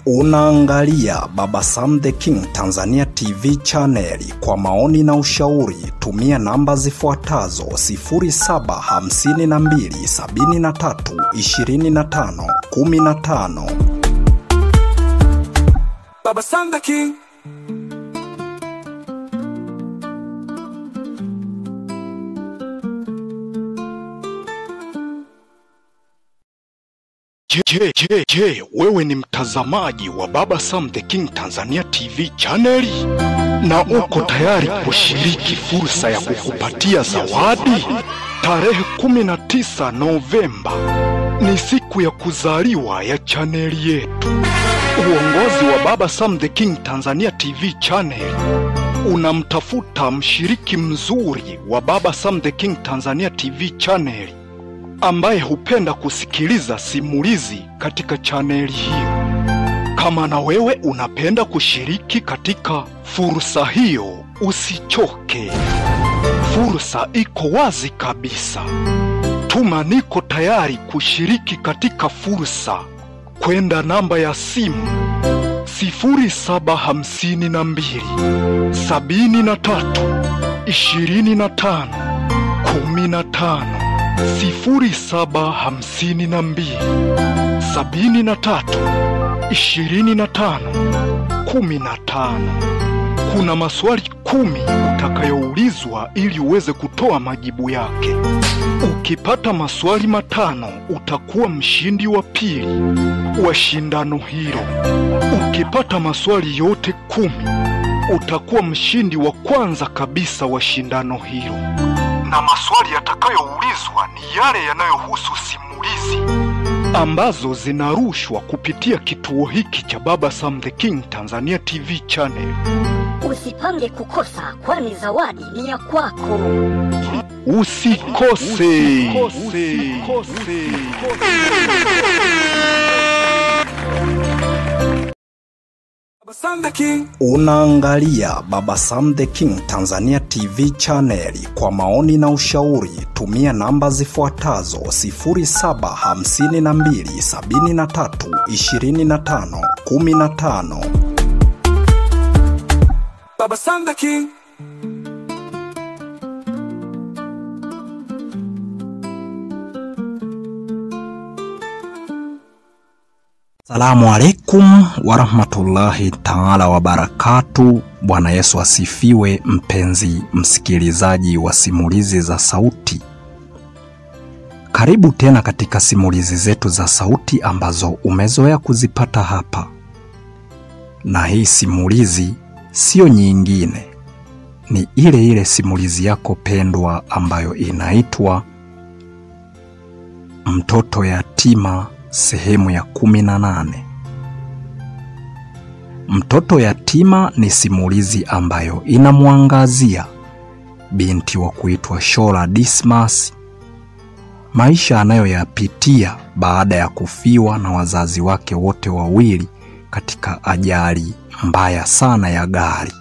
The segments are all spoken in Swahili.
Unaangalia Baba Sam the King Tanzania TV channel. Kwa maoni na ushauri tumia namba zifuatazo 0752732515. Baba Sam the King. Je, wewe ni mtazamaji wa Baba Sam the King Tanzania TV channel na uko tayari kushiriki fursa ya kukupatia zawadi? Tarehe 19 Novemba ni siku ya kuzaliwa ya channel yetu. Uongozi wa Baba Sam the King Tanzania TV channel unamtafuta mshiriki mzuri wa Baba Sam the King Tanzania TV channel ambaye hupenda kusikiliza simulizi katika chaneli hiyo. Kama na wewe unapenda kushiriki katika fursa hiyo, usichoke. Fursa iko wazi kabisa. Tuma niko tayari kushiriki katika fursa kwenda namba ya simu 0752 73 25 15 0752 73 25 15. Kuna maswali 10 utakayoulizwa ili uweze kutoa majibu yake. Ukipata maswali 5 utakuwa mshindi wa pili wa shindano hilo. Ukipata maswali yote 10 utakuwa mshindi wa kwanza kabisa wa shindano hilo. Na maswali yatakayoulizwa ni yale yanayohusu simulizi ambazo zinarushwa kupitia kituo hiki cha Baba Sam the King Tanzania TV channel. Usipange kukosa, kwani zawadi ni ya kwako. Usikose. Unaangalia Baba Sam the King Tanzania TV channel. Kwa maoni na ushauri tumia namba zifuatazo 0752 73 25 15. Baba Sam the King. Salamu alaikum warahmatullahi taala wabarakatu. Bwana Yesu asifiwe. Mpenzi msikilizaji wa simulizi za sauti, karibu tena katika simulizi zetu za sauti ambazo umezoea kuzipata hapa. Na hii simulizi sio nyingine, ni ile simulizi yako pendwa ambayo inaitwa Mtoto Yatima sehemu ya 18. Mtoto Yatima ni simulizi ambayo inamwangazia binti wa kuitwa Shola Dismas, maisha anayoyapitia baada ya kufiwa na wazazi wake wote wawili katika ajali mbaya sana ya gari.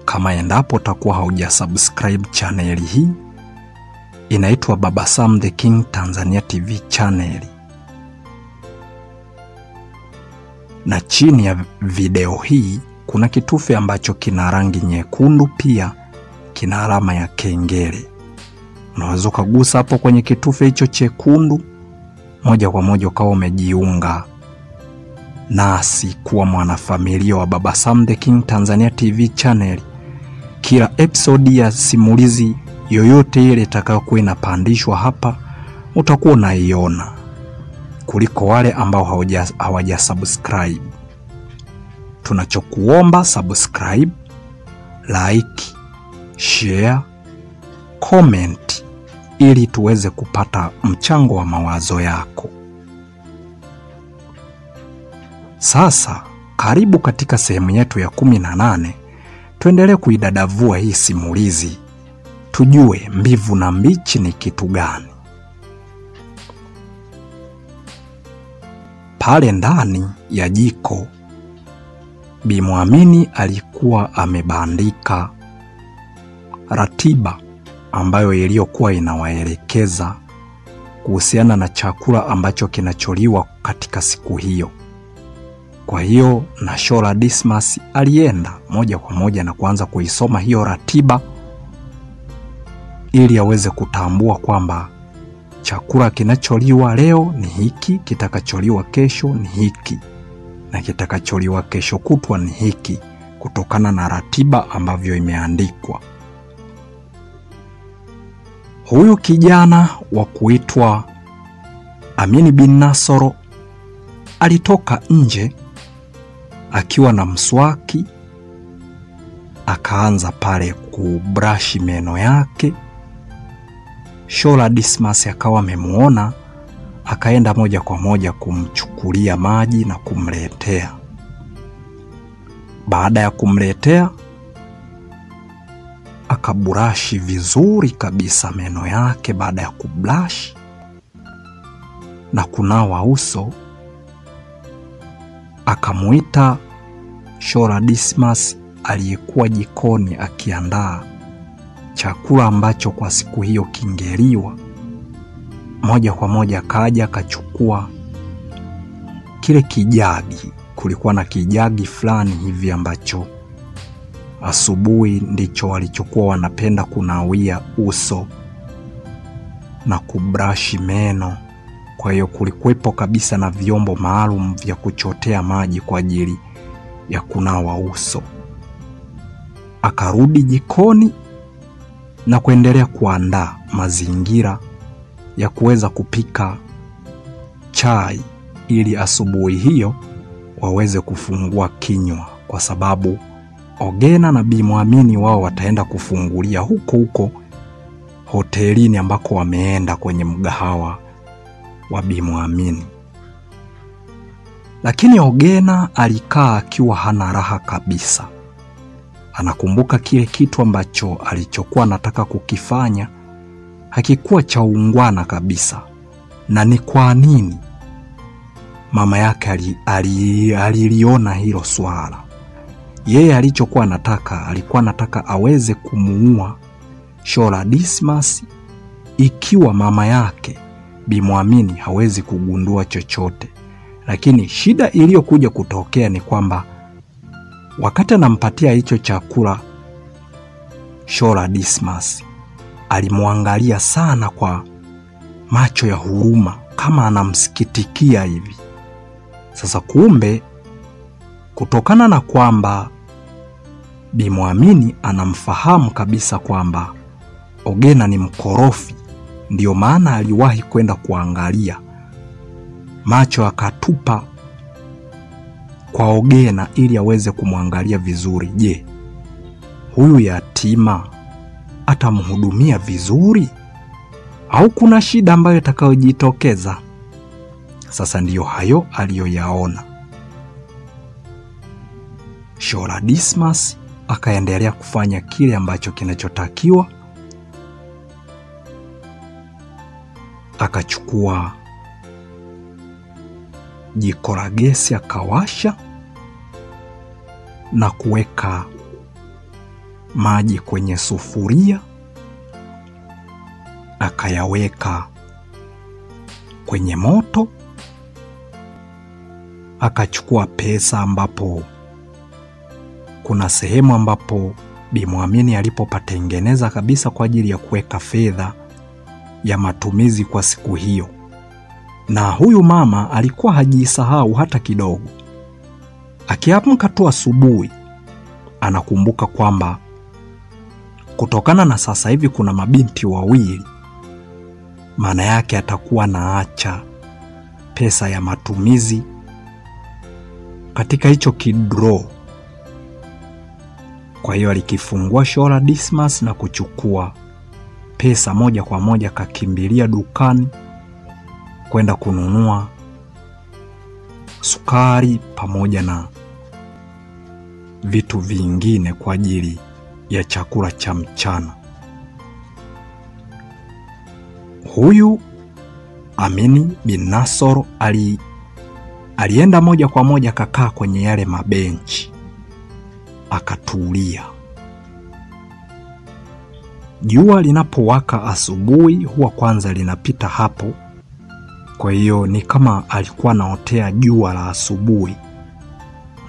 Kama endapo utakuwa haujasubscribe channel hii, inaitwa Baba Sam the King Tanzania TV channel, na chini ya video hii kuna kitufe ambacho kina rangi nyekundu, pia kina alama ya kengele. Unaweza kugusa hapo kwenye kitufe hicho chekundu, moja kwa moja ukawa umejiunga nasi kuwa mwanafamilia wa Baba Sam the King Tanzania TV channel. Kila episode ya simulizi yoyote ile itakayokuwa inapandishwa hapa utakuwa unaiona, kuliko wale ambao hawajasubscribe. Tunachokuomba subscribe, like, share, comment ili tuweze kupata mchango wa mawazo yako. Sasa karibu katika sehemu yetu ya 18. Tuendelee kuidadavua hii simulizi, tujue mbivu na mbichi ni kitu gani. Pale ndani ya jiko, Bi Muamini alikuwa amebandika ratiba ambayo iliyokuwa inawaelekeza kuhusiana na chakula ambacho kinacholiwa katika siku hiyo. Kwa hiyo Nashola Dismas alienda moja kwa moja na kuanza kuisoma hiyo ratiba ili aweze kutambua kwamba chakula kinacholiwa leo ni hiki, kitakacholiwa kesho ni hiki, na kitakacholiwa kesho kutwa ni hiki, kutokana na ratiba ambavyo imeandikwa. Huyu kijana wa kuitwa Amini bin Nasoro alitoka nje akiwa na mswaki, akaanza pale kubrashi meno yake. Shola Dismas akawa amemuona, akaenda moja kwa moja kumchukulia maji na kumletea. Baada ya kumletea, akaburashi vizuri kabisa meno yake. Baada ya kublash na kunawa uso, akamuita Shola Dismas aliyekuwa jikoni akiandaa chakula ambacho kwa siku hiyo kingeliwa. Moja kwa moja kaja akachukua kile kijagi. Kulikuwa na kijagi fulani hivi ambacho asubuhi ndicho walichokuwa wanapenda kunawia uso na kubrashi meno. Kwa hiyo kulikuwepo kabisa na vyombo maalum vya kuchotea maji kwa ajili ya kunawa uso. Akarudi jikoni na kuendelea kuandaa mazingira ya kuweza kupika chai ili asubuhi hiyo waweze kufungua kinywa, kwa sababu Ogena na Bi Mwamini wao wataenda kufungulia huko hotelini ambako wameenda kwenye mgahawa wa Bi Mwamini. Lakini Ogena alikaa akiwa hana raha kabisa. Anakumbuka kile kitu ambacho alichokuwa anataka kukifanya hakikuwa cha ungwana kabisa. Na ni kwa nini mama yake aliliona hilo swala? Yeye alichokuwa anataka, alikuwa anataka aweze kumuua Shola Dismas ikiwa mama yake Bi Mwamini hawezi kugundua chochote. Lakini shida iliyokuja kutokea ni kwamba wakati anampatia hicho chakula, Shola Dismas alimwangalia sana kwa macho ya huruma, kama anamsikitikia hivi. Sasa kumbe, kutokana na kwamba Bi Mwamini anamfahamu kabisa kwamba Ogena ni mkorofi, ndio maana aliwahi kwenda kuangalia. Macho akatupa kwa Ogena ili aweze kumwangalia vizuri. Je, huyu yatima atamhudumia vizuri au kuna shida ambayo itakayojitokeza? Sasa ndiyo hayo aliyoyaona. Shola Dismas akaendelea kufanya kile ambacho kinachotakiwa. Akachukua jiko la gesi akawasha na kuweka maji kwenye sufuria, akayaweka kwenye moto. Akachukua pesa ambapo kuna sehemu ambapo Bi Mwamini alipopatengeneza kabisa kwa ajili ya kuweka fedha ya matumizi kwa siku hiyo. Na huyu mama alikuwa hajisahau hata kidogo. Akiamka tu asubuhi, anakumbuka kwamba kutokana na sasa hivi kuna mabinti wawili, maana yake atakuwa naacha pesa ya matumizi katika hicho kidro. Kwa hiyo alikifungua Shola Dismas na kuchukua pesa moja kwa moja, kakimbilia dukani kwenda kununua sukari pamoja na vitu vingine kwa ajili ya chakula cha mchana. Huyu Amini bin Nasoro alienda moja kwa moja kakaa kwenye yale mabenchi, akatulia. Jua linapowaka asubuhi huwa kwanza linapita hapo Kwa hiyo ni kama alikuwa anaotea jua la asubuhi,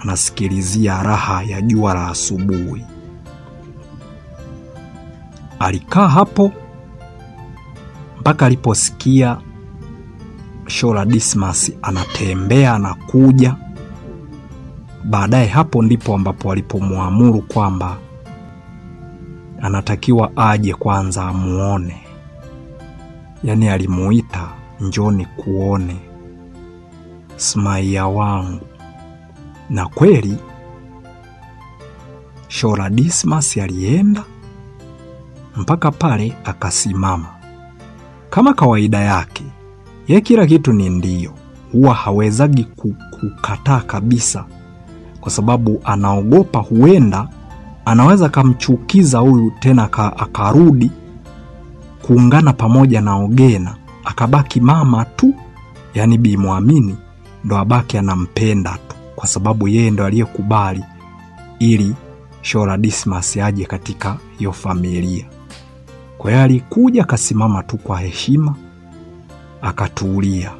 anasikilizia raha ya jua la asubuhi. Alikaa hapo mpaka aliposikia Shola Dismas anatembea anakuja. Baadaye hapo ndipo ambapo alipomwamuru kwamba anatakiwa aje kwanza amuone. Yaani alimuita, njoni kuone Smaia wangu. Na kweli Shola Dismas alienda mpaka pale akasimama. Kama kawaida yake, ye kila kitu ni ndio. Huwa hawezagi kukataa kabisa, kwa sababu anaogopa huenda anaweza kamchukiza huyu tena akarudi kuungana pamoja na Ogena, akabaki mama tu, yani Bi Muamini ndo abaki anampenda tu, kwa sababu yeye ndo aliyekubali ili Shola Dismas aje katika hiyo familia. Kwa hiyo alikuja akasimama tu kwa heshima, akatulia.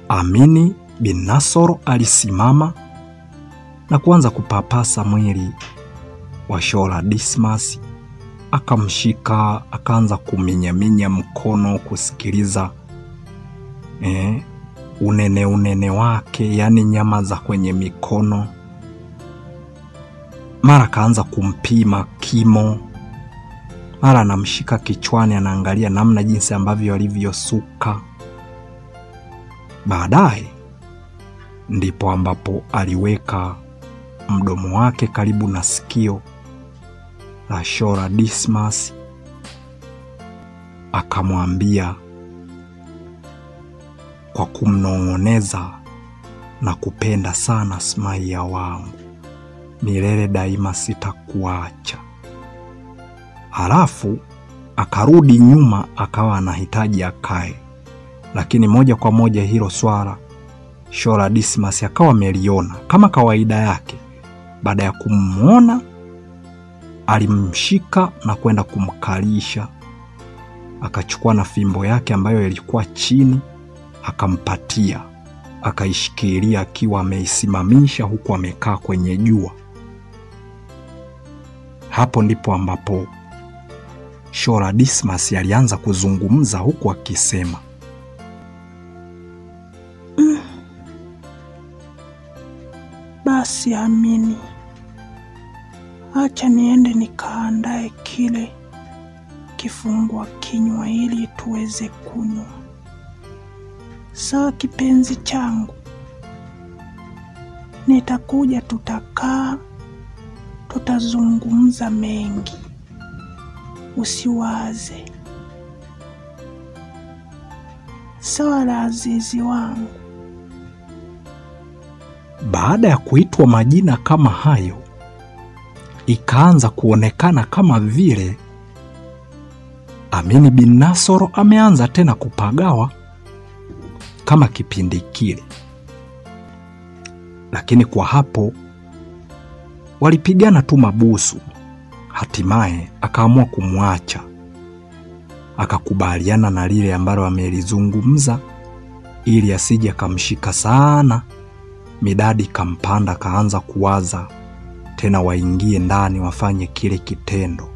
Amini bin Nasoro alisimama na kuanza kupapasa mwili wa Shola Dismas, akamshika, akaanza kuminyaminya mkono kusikiliza unene wake, yani nyama za kwenye mikono. Mara kaanza kumpima kimo, mara anamshika kichwani, anaangalia namna jinsi ambavyo alivyosuka. Baadaye ndipo ambapo aliweka mdomo wake karibu na sikio la Shola Dismas, akamwambia kwa kumnong'oneza na kupenda sana, Smaia wangu, milele daima sitakuacha. Halafu akarudi nyuma, akawa anahitaji akae, lakini moja kwa moja hilo swala Shola Dismas akawa ameliona kama kawaida yake. Baada ya kumuona, alimshika na kwenda kumkalisha, akachukua na fimbo yake ambayo ilikuwa chini, akampatia, akaishikilia akiwa ameisimamisha huku amekaa kwenye jua. Hapo ndipo ambapo Shola Dismas alianza kuzungumza huku akisema, basi Amini, acha niende nikaandae kile kifungua kinywa ili tuweze kunywa. Sawa kipenzi changu, nitakuja, tutakaa, tutazungumza mengi, usiwaze. Sawa la azizi wangu. Baada ya kuitwa majina kama hayo, ikaanza kuonekana kama vile Amini bin Nasoro ameanza tena kupagawa kama kipindi kile. Lakini kwa hapo walipigana tu mabusu. Hatimaye akaamua kumwacha, akakubaliana na lile ambalo amelizungumza ili asije akamshika sana. Midadi kampanda, kaanza kuwaza tena waingie ndani wafanye kile kitendo.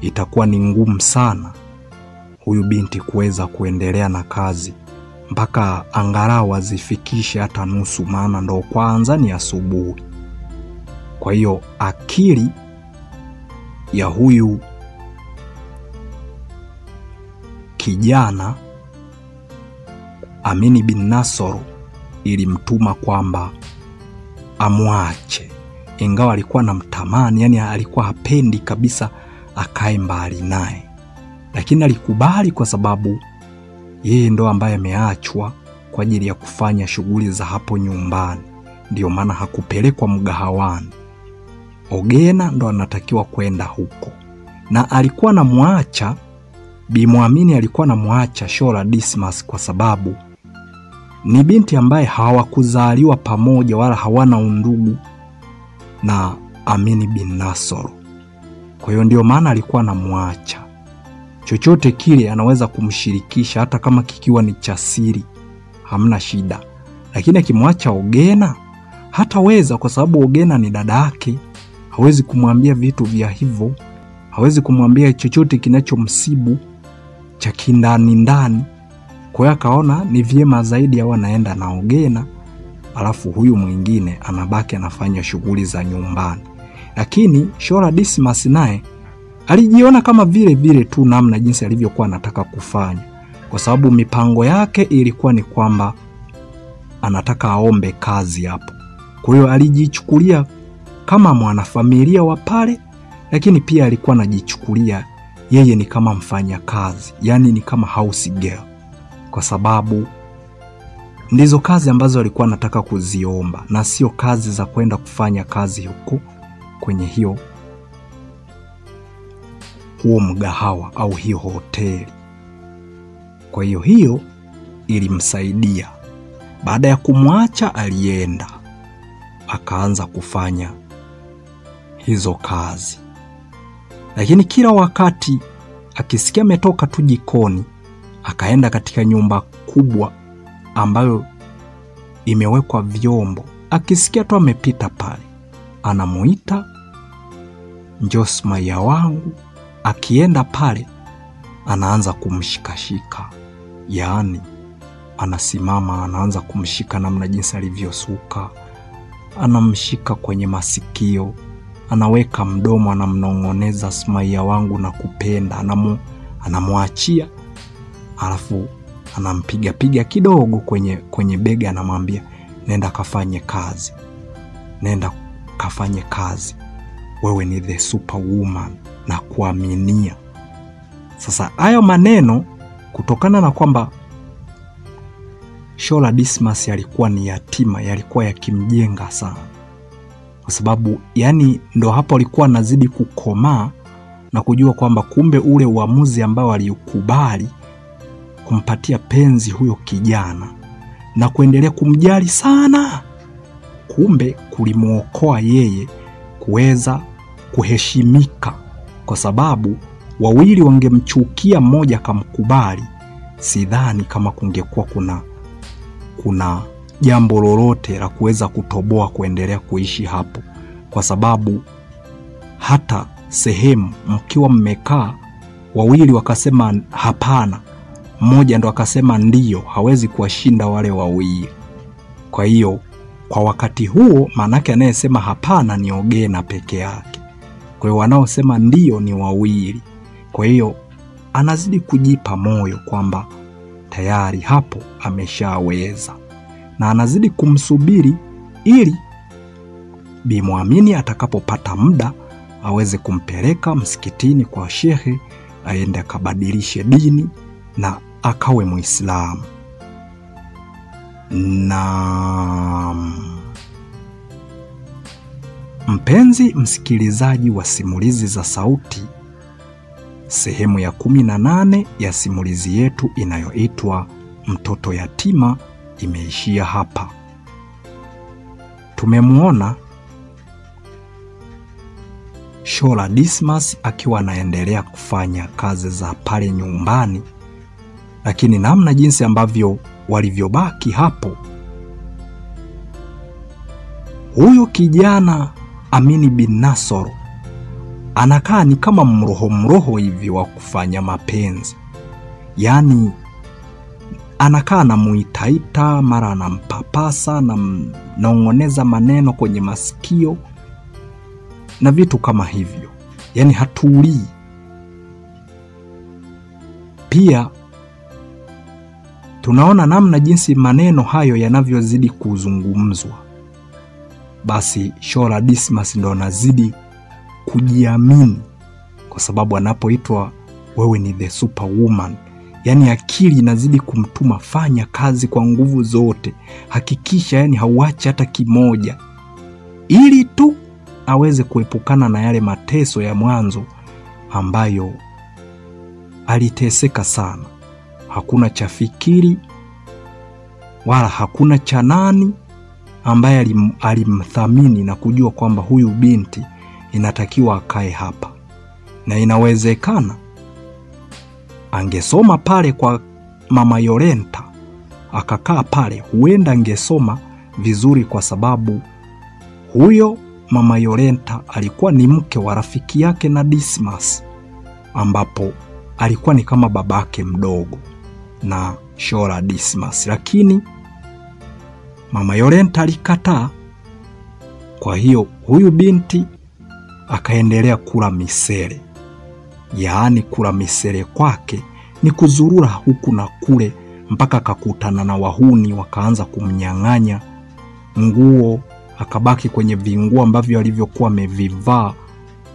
Itakuwa ni ngumu sana huyu binti kuweza kuendelea na kazi mpaka angalau azifikishe hata nusu, maana ndo kwanza ni asubuhi. Kwa hiyo akili ya huyu kijana Amini bin Nasoro ilimtuma kwamba amwache, ingawa alikuwa anamtamani, yani alikuwa hapendi kabisa akae mbali naye, lakini alikubali kwa sababu yeye ndo ambaye ameachwa kwa ajili ya kufanya shughuli za hapo nyumbani. Ndio maana hakupelekwa mgahawani. Ogena ndo anatakiwa kwenda huko, na alikuwa anamwacha Bi Muamini, alikuwa anamwacha Shola Dismas kwa sababu ni binti ambaye hawakuzaliwa pamoja wala hawana undugu na Amini bin Nasoro. Kwa hiyo ndio maana alikuwa anamwacha. chochote kile anaweza kumshirikisha, hata kama kikiwa ni cha siri, hamna shida. Lakini akimwacha Ogena hataweza, kwa sababu Ogena ni dada yake. Hawezi kumwambia vitu vya hivyo, hawezi kumwambia chochote kinachomsibu cha kindani ndani. Kwa hiyo akaona ni vyema zaidi au anaenda na Ogena, alafu huyu mwingine anabaki anafanya shughuli za nyumbani. Lakini Shola Dismas naye alijiona kama vile tu namna jinsi alivyokuwa anataka kufanya, kwa sababu mipango yake ilikuwa ni kwamba anataka aombe kazi hapo. Kwa hiyo alijichukulia kama mwanafamilia wa pale, lakini pia alikuwa anajichukulia yeye ni kama mfanya kazi, yani ni kama house girl, kwa sababu ndizo kazi ambazo alikuwa anataka kuziomba na sio kazi za kwenda kufanya kazi huko kwenye huo mgahawa au hiyo hoteli. Kwa hiyo ilimsaidia. Baada ya kumwacha alienda akaanza kufanya hizo kazi. Lakini kila wakati akisikia ametoka tu jikoni, akaenda katika nyumba kubwa ambayo imewekwa vyombo, akisikia tu amepita pale, anamuita Njosmaya wangu. Akienda pale anaanza kumshikashika, yaani anasimama anaanza kumshika namna jinsi alivyosuka, anamshika kwenye masikio, anaweka mdomo, anamnong'oneza Smaya wangu na kupenda, anamwachia, alafu anampiga kidogo kwenye bega, anamwambia nenda kafanye kazi, nenda kafanye kazi, wewe ni the superwoman na kuaminia. Sasa hayo maneno, kutokana na kwamba Shola Dismas alikuwa ni yatima, yalikuwa yakimjenga sana, kwa sababu yani ndo hapo alikuwa anazidi kukomaa na kujua kwamba kumbe ule uamuzi ambao aliukubali kumpatia penzi huyo kijana na kuendelea kumjali sana, kumbe kulimuokoa yeye kuweza kuheshimika, kwa sababu wawili wangemchukia, mmoja akamkubali, sidhani kama kungekuwa kuna jambo lolote la kuweza kutoboa kuendelea kuishi hapo, kwa sababu hata sehemu mkiwa mmekaa wawili wakasema hapana, mmoja ndo akasema ndio, hawezi kuwashinda wale wawili. Kwa hiyo kwa wakati huo manake anayesema hapana ni Ogena peke yake, kwa hiyo wanaosema ndio ni wawili. Kwa hiyo anazidi kujipa moyo kwamba tayari hapo ameshaweza, na anazidi kumsubiri ili Bi Muamini atakapopata muda aweze kumpeleka msikitini kwa shehe, aende akabadilishe dini na akawe Muislamu. Na mpenzi msikilizaji wa simulizi za sauti, sehemu ya 18 ya simulizi yetu inayoitwa Mtoto Yatima imeishia hapa. Tumemuona Shola Dismas akiwa anaendelea kufanya kazi za pale nyumbani, lakini namna jinsi ambavyo walivyobaki hapo, huyo kijana Amini bin Nasoro anakaa ni kama mroho hivi wa kufanya mapenzi. Yaani anakaa na muitaita, mara anampapasa na naongoneza maneno kwenye masikio na vitu kama hivyo. Yaani hatulii. Pia tunaona namna jinsi maneno hayo yanavyozidi kuzungumzwa. Basi Shola Dismas ndo anazidi kujiamini, kwa sababu anapoitwa wewe ni the superwoman, yani akili inazidi kumtuma fanya kazi kwa nguvu zote, hakikisha yani hauachi hata kimoja, ili tu aweze kuepukana na yale mateso ya mwanzo ambayo aliteseka sana. Hakuna cha Fikiri wala hakuna cha nani ambaye alimthamini na kujua kwamba huyu binti inatakiwa akae hapa, na inawezekana angesoma pale kwa Mama Yorenta, akakaa pale, huenda angesoma vizuri, kwa sababu huyo Mama Yorenta alikuwa ni mke wa rafiki yake na Dismas, ambapo alikuwa ni kama babake mdogo na Shola Dismas, lakini Mama Yorenta alikataa. Kwa hiyo huyu binti akaendelea kula misele. Yaani kula misele kwake ni kuzurura huku na kule, mpaka akakutana na wahuni, wakaanza kumnyang'anya nguo, akabaki kwenye vinguo ambavyo alivyokuwa amevivaa.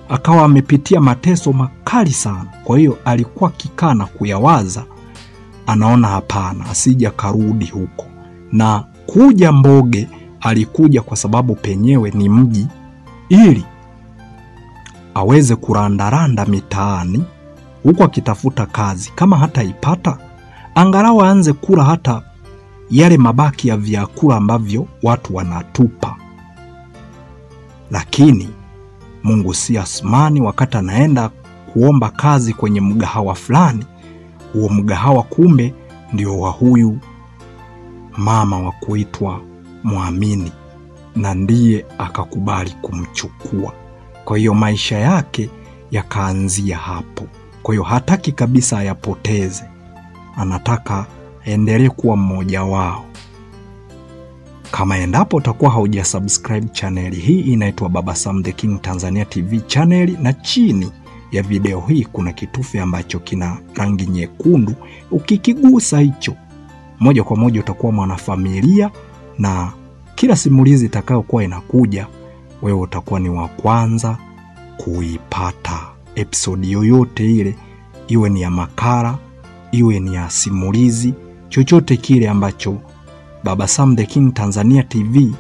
Akawa amepitia mateso makali sana. Kwa hiyo alikuwa kikaa na kuyawaza, anaona hapana, asija karudi huko. Na kuja Mboge alikuja kwa sababu penyewe ni mji, ili aweze kurandaranda mitaani huko akitafuta kazi. Kama hata ipata, angalau aanze kula hata yale mabaki ya vyakula ambavyo watu wanatupa. Lakini Mungu si Asmani, wakati anaenda kuomba kazi kwenye mgahawa fulani, huo mgahawa kumbe ndio wa huyu mama wa kuitwa Muamini, na ndiye akakubali kumchukua. Kwa hiyo maisha yake yakaanzia hapo. Kwa hiyo hataki kabisa ayapoteze, anataka aendelee kuwa mmoja wao. Kama endapo utakuwa haujasubscribe channel hii, inaitwa Baba Sam the King Tanzania TV channel, na chini ya video hii kuna kitufe ambacho kina rangi nyekundu. Ukikigusa hicho, moja kwa moja utakuwa mwanafamilia, na kila simulizi itakayokuwa inakuja, wewe utakuwa ni wa kwanza kuipata. Episode yoyote ile, iwe ni ya makala, iwe ni ya simulizi, chochote kile ambacho Baba Sam the King Tanzania TV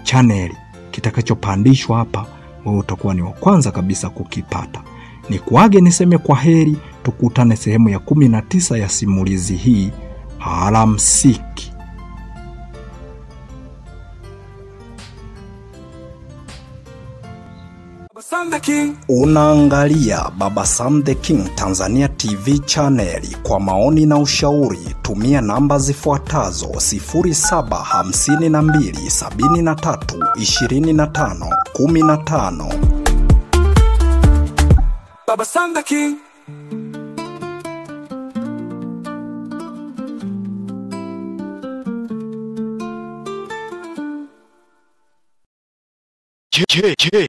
channel kitakachopandishwa hapa, wewe utakuwa ni wa kwanza kabisa kukipata. Nikuage niseme kwa heri, tukutane sehemu ya 19 ya simulizi hii. Alamsiki. Unaangalia Baba Sam the King Tanzania TV channel. Kwa maoni na ushauri tumia namba zifuatazo: 0752732515. Baba Sam the King.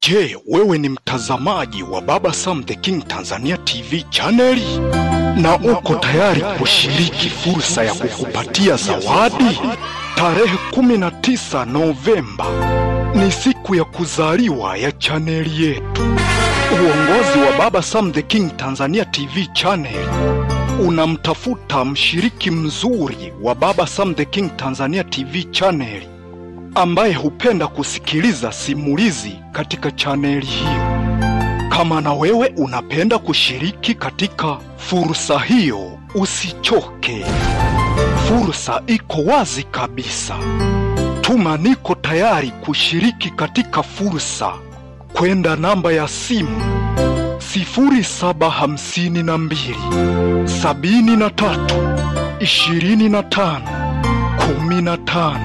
Je, wewe ni mtazamaji wa Baba Sam the King Tanzania TV channel na uko tayari kushiriki fursa ya kukupatia zawadi? Tarehe 19 Novemba ni siku ya kuzaliwa ya chaneli yetu. Uongozi wa Baba Sam the King Tanzania TV channel unamtafuta mshiriki mzuri wa Baba Sam the King Tanzania TV channel ambaye hupenda kusikiliza simulizi katika chaneli hiyo. Kama na wewe unapenda kushiriki katika fursa hiyo, usichoke. Fursa iko wazi kabisa. Tuma niko tayari kushiriki katika fursa kwenda namba ya simu 0752 73 25 15.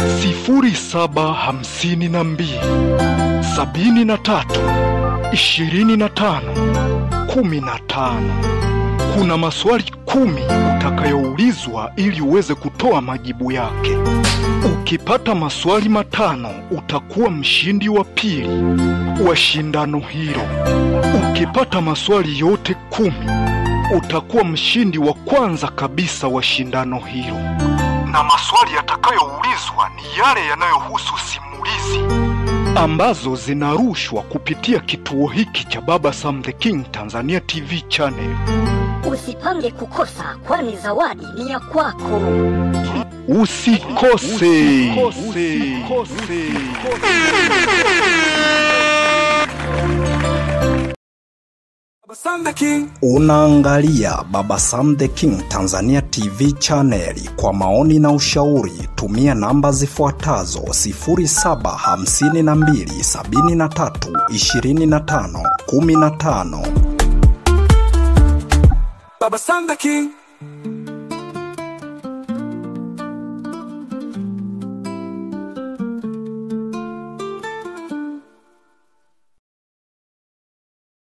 0752 73 25 15. Kuna maswali 10 utakayoulizwa ili uweze kutoa majibu yake. Ukipata maswali 5 utakuwa mshindi wa pili wa shindano hilo. Ukipata maswali yote 10 utakuwa mshindi wa kwanza kabisa wa shindano hilo. Na maswali yatakayoulizwa ni yale yanayohusu simulizi ambazo zinarushwa kupitia kituo hiki cha Baba Sam the King Tanzania TV channel. Usipange kukosa, kwani zawadi ni ya kwako. Usikose. Unaangalia Baba Sam the King Tanzania TV channel. Kwa maoni na ushauri tumia namba zifuatazo: 0752 73 25 15. Baba Sam the King.